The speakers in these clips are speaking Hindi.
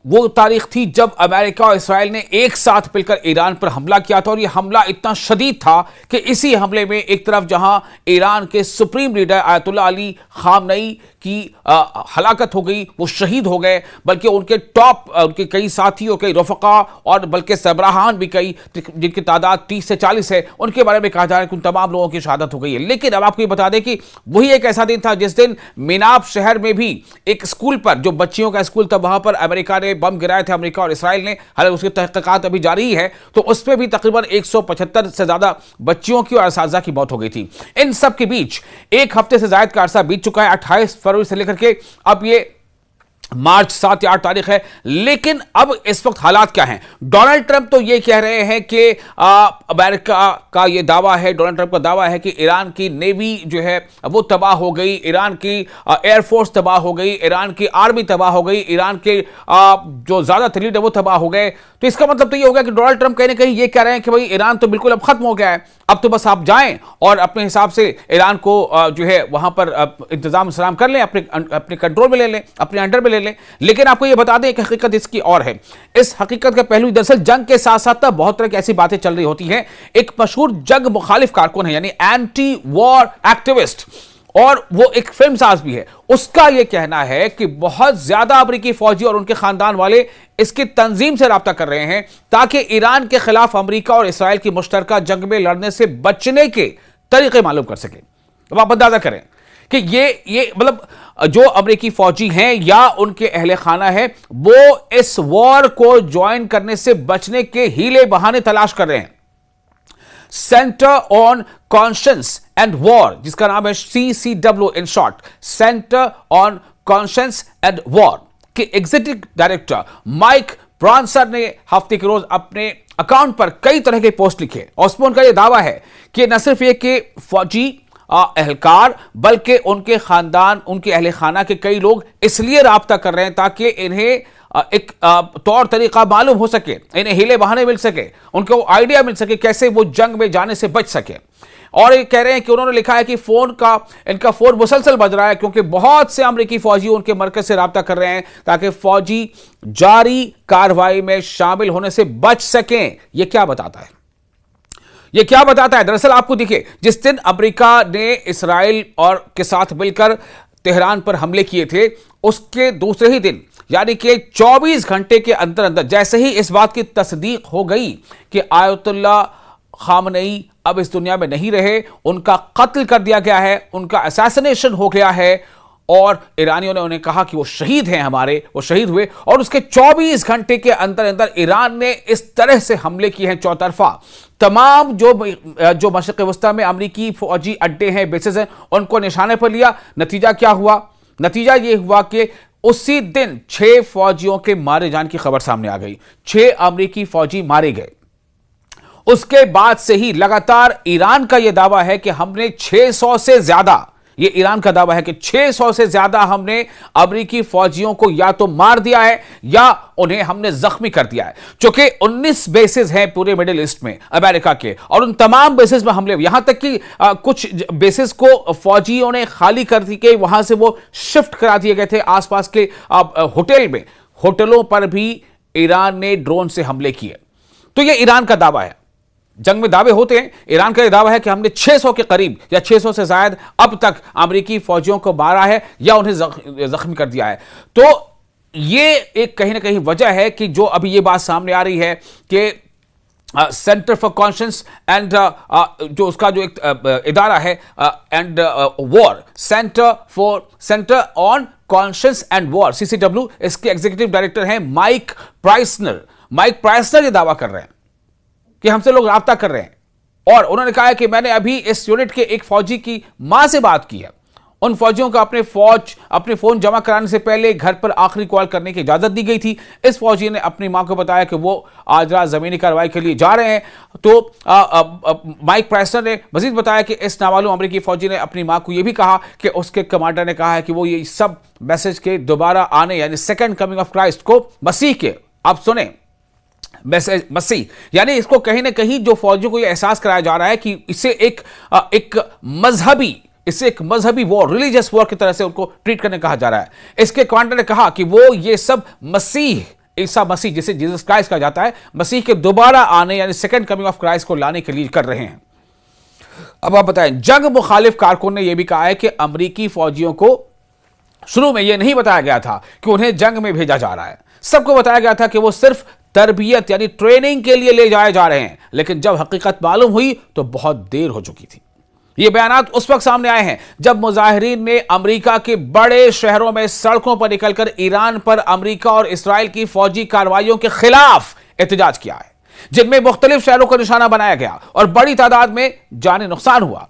वो तारीख थी जब अमेरिका और इस्राएल ने एक साथ मिलकर ईरान पर हमला किया था, और ये हमला इतना शदीद था कि इसी हमले में एक तरफ जहां ईरान के supreme leader Ayatollah Ali Khamenei की हलाकत हो गई, वो शहीद हो गए, बल्कि उनके उनके कई साथी और कई रफका और बल्कि सरबराहान भी कई, जिनकी तादाद 30 से 40 है, उनके बारे में कहा जा रहा है कि उन तमाम लोगों की शहादत हो गई है। लेकिन अब आपको ये बता दें कि वही एक ऐसा दिन था जिस दिन मिनाब शहर में भी एक स्कूल पर, जो बच्चियों का स्कूल था, वहां पर अमेरिका ने बम गिराए थे, अमेरिका और इस्राएल ने। हालांकि उसकी तहकीकात अभी जारी है, तो उसमें भी तकरीबन 175 से ज्यादा बच्चियों की और असातिज़ा की मौत हो गई थी। इन सब के बीच एक हफ्ते से ज्यादा का अरसा बीत चुका है, 28 फरवरी से लेकर के अब ये मार्च 7 या 8 तारीख है। लेकिन अब इस वक्त हालात क्या हैं? डोनाल्ड ट्रंप तो ये कह रहे हैं कि अमेरिका का ये दावा है, डोनाल्ड ट्रंप का दावा है कि ईरान की नेवी जो है वो तबाह हो गई, ईरान की एयरफोर्स तबाह हो गई, ईरान की आर्मी तबाह हो गई, ईरान के जो ज्यादातर लीडर वो तबाह हो गए। तो इसका मतलब तो ये हो गया कि डोनाल्ड ट्रंप कहीं ना कहीं ये कह रहे हैं कि भाई ईरान तो बिल्कुल अब खत्म हो गया है, अब तो बस आप जाएं और अपने हिसाब से ईरान को जो है वहां पर इंतजाम सलाम कर लें, अपने कंट्रोल में ले लें, अपने अंडर में ले लें। लेकिन आपको ये बता दें एक हकीकत इसकी और है। इस हकीकत का पहलू दरअसल जंग के साथ साथ बहुत तरह की ऐसी बातें चल रही होती हैं। एक मशहूर जंग मुखालिफ कारकुन है, यानी एंटी वॉर एक्टिविस्ट, और वो एक फिल्म साज भी है। उसका यह कहना है कि बहुत ज्यादा अमेरिकी फौजी और उनके खानदान वाले इसकी तंजीम से राब्ता कर रहे हैं ताकि ईरान के खिलाफ अमेरिका और इस्राएल की मुश्तरका जंग में लड़ने से बचने के तरीके मालूम कर सके। अब आप अंदाजा करें कि ये मतलब जो अमेरिकी फौजी हैं या उनके अहले खाना है, वो इस वॉर को ज्वाइन करने से बचने के हीले बहाने तलाश कर रहे हैं। Centre on conscience and war, जिसका नाम है CCW in short, centre on conscience and war के एग्जीक्यूटिव डायरेक्टर माइक ब्रॉन्सन ने हफ्ते के रोज अपने अकाउंट पर कई तरह के पोस्ट लिखे, और उसमें उनका यह दावा है कि न सिर्फ ये कि फौजी एहलकार बल्कि उनके खानदान, उनके अहले खाना के कई लोग इसलिए राब्ता कर रहे हैं ताकि इन्हें एक तौर तरीका मालूम हो सके, इन्हें हीले बहाने मिल सके, उनको आइडिया मिल सके कैसे वो जंग में जाने से बच सके। और ये कह रहे हैं कि उन्होंने लिखा है कि इनका फोन मुसलसल बज रहा है क्योंकि बहुत से अमेरिकी फौजी उनके मरकज से राब्ता कर रहे हैं ताकि फौजी जारी कार्रवाई में शामिल होने से बच सकें। यह क्या बताता है? यह क्या बताता है? दरअसल आपको देखिए, जिस दिन अमेरिका ने इस्राएल और के साथ मिलकर तेहरान पर हमले किए थे, उसके दूसरे ही दिन यानी कि 24 घंटे के अंदर अंदर जैसे ही इस बात की तस्दीक हो गई कि आयतुल्लाह खामनेई अब इस दुनिया में नहीं रहे, उनका कत्ल कर दिया गया है, उनका असैसिनेशन हो गया है, और ईरानियों ने उन्हें कहा कि वो शहीद हैं हमारे, वो शहीद हुए, और उसके 24 घंटे के अंदर अंदर ईरान ने इस तरह से हमले किए हैं चौतरफा। तमाम जो मशरिक़ वस्ता में अमरीकी फौजी अड्डे हैं, बेसेस हैं, उनको निशाने पर लिया। नतीजा क्या हुआ? नतीजा ये हुआ कि उसी दिन 6 फौजियों के मारे जाने की खबर सामने आ गई, 6 अमरीकी फौजी मारे गए। उसके बाद से ही लगातार ईरान का यह दावा है कि हमने 600 से ज्यादा, ये ईरान का दावा है कि 600 से ज्यादा हमने अमेरिकी फौजियों को या तो मार दिया है या उन्हें हमने जख्मी कर दिया है। चूंकि 19 बेसेस हैं पूरे मिडिल ईस्ट में अमेरिका के, और उन तमाम बेसेस में हमले, यहां तक कि कुछ बेसेस को फौजियों ने खाली कर दी के वहां से वो शिफ्ट करा दिए गए थे आसपास के होटल में। होटलों पर भी ईरान ने ड्रोन से हमले किए। तो यह ईरान का दावा है। जंग में दावे होते हैं, ईरान का यह दावा है कि हमने 600 के करीब या 600 से ज्यादा अब तक अमेरिकी फौजियों को मारा है या उन्हें जख्मी कर दिया है। तो ये एक कहीं ना कहीं वजह है कि जो अभी ये बात सामने आ रही है कि सेंटर फॉर कॉन्शियंस एंड जो उसका जो एक इदारा है and war, centre on conscience and war, CCW, इसके एग्जीक्यूटिव डायरेक्टर हैं माइक प्राइसनर ये दावा कर रहे हैं कि हमसे लोग राब्ता कर रहे हैं, और उन्होंने कहा है कि मैंने अभी इस यूनिट के एक फौजी की मां से बात की है। उन फौजियों को अपने फोन जमा कराने से पहले घर पर आखिरी कॉल करने की इजाजत दी गई थी। इस फौजी ने अपनी मां को बताया कि वो आज रात जमीनी कार्रवाई के लिए जा रहे हैं। तो माइक प्राइसनर ने मजीद बताया कि इस नामालूम अमेरिकी फौजी ने अपनी मां को यह भी कहा कि उसके कमांडर ने कहा है कि वो ये सब मैसेज के दोबारा आने, यानी सेकेंड कमिंग ऑफ क्राइस्ट को, मसीह के, आप सुने, मैसेज मसीह, यानी इसको कहीं ना कहीं जो फौजियों को यह एहसास कराया जा रहा है कि इसे एक मजहबी वॉर, रिलीजियस वॉर की तरह से उनको ट्रीट करने कहा जा रहा है। इसके कमांडर ने कहा कि वो ये सब मसीह ईसा मसीह, जिसे जीसस क्राइस्ट कहा जाता है, मसीह के दोबारा आने यानी सेकंड कमिंग ऑफ क्राइस्ट को लाने के लिए कर रहे हैं। अब आप बताएं, जंग मुखालिफ कारकुन ने यह भी कहा है कि अमेरिकी फौजियों को शुरू में यह नहीं बताया गया था कि उन्हें जंग में भेजा जा रहा है। सबको बताया गया था कि वो सिर्फ तरबियत यानी ट्रेनिंग के लिए ले जाए जा रहे हैं, लेकिन जब हकीकत मालूम हुई तो बहुत देर हो चुकी थी। ये बयानात उस वक्त सामने आए हैं जब मुजाहिरीन ने अमेरिका के बड़े शहरों में सड़कों पर निकलकर ईरान पर अमेरिका और इस्राएल की फौजी कार्रवाइयों के खिलाफ एहतजाज किया है, जिनमें मुख्तलिफ शहरों को निशाना बनाया गया और बड़ी तादाद में जानी नुकसान हुआ।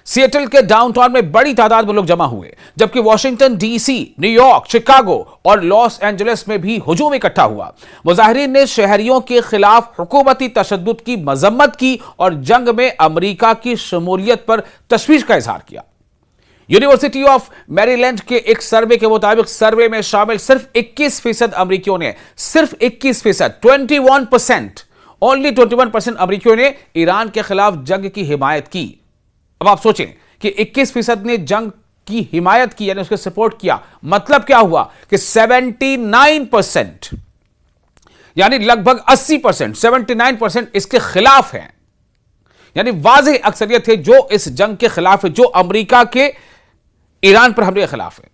सिएटल के डाउनटाउन में बड़ी तादाद में लोग जमा हुए, जबकि वॉशिंगटन डीसी, न्यूयॉर्क, शिकागो और लॉस एंजलिस में भी हुजूम इकट्ठा हुआ। मुजाहिरीन ने शहरियों के खिलाफ हुकूमती तशद्दुद की मजम्मत की और जंग में अमेरिका की शमूलियत पर तशवीश का इजहार किया। यूनिवर्सिटी ऑफ मैरीलैंड के एक सर्वे के मुताबिक सर्वे में शामिल सिर्फ 21% अमेरिकियों ने, सिर्फ 21%, 21%, ओनली 21% अमेरिकियों ने ईरान के खिलाफ जंग की हिमायत की। अब आप सोचें कि 21% ने जंग की हिमायत की यानी उसके सपोर्ट किया, मतलब क्या हुआ कि 79% यानी लगभग 80%, 79% इसके खिलाफ हैं। यानी वाज़ेह अक्सरियत है जो इस जंग के खिलाफ है, जो अमेरिका के ईरान पर हमले के खिलाफ है।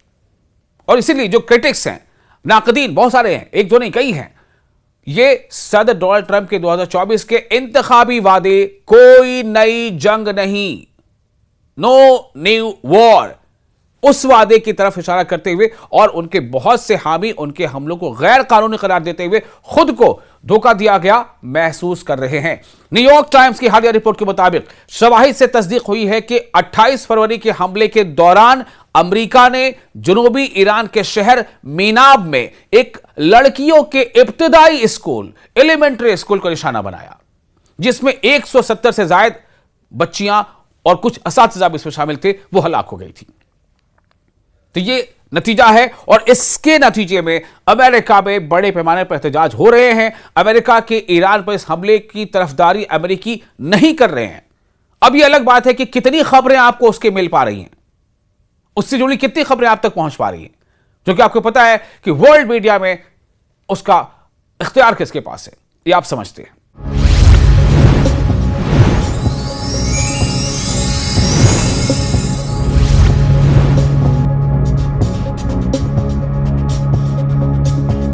और इसीलिए जो क्रिटिक्स हैं, नाकदीन बहुत सारे हैं, एक दो नहीं कई हैं, ये सदर डोनाल्ड ट्रंप के 2024 के इंतखाबी वादे, कोई नई जंग नहीं, नो न्यू वॉर, उस वादे की तरफ इशारा करते हुए और उनके बहुत से हामी उनके हमलों को गैर कानूनी करार देते हुए खुद को धोखा दिया गया महसूस कर रहे हैं। न्यूयॉर्क टाइम्स की हालिया रिपोर्ट के मुताबिक शवाहिद से तस्दीक हुई है कि 28 फरवरी के हमले के दौरान अमेरिका ने जनूबी ईरान के शहर मीनाब में एक लड़कियों के इब्तिदाई स्कूल, एलिमेंट्री स्कूल को निशाना बनाया, जिसमें 170 से ज्यादा बच्चियां और कुछ असातिज़ा भी इसमें शामिल थे, वो हलाक हो गई थी। तो ये नतीजा है और इसके नतीजे में अमेरिका में बड़े पैमाने पर एहतजाज हो रहे हैं। अमेरिका के ईरान पर इस हमले की तरफदारी अमेरिकी नहीं कर रहे हैं। अब यह अलग बात है कि कितनी खबरें आपको उसके मिल पा रही हैं, उससे जुड़ी कितनी खबरें आप तक पहुंच पा रही हैं, क्योंकि आपको पता है कि वर्ल्ड मीडिया में उसका इख्तियार किसके पास है, ये आप समझते हैं।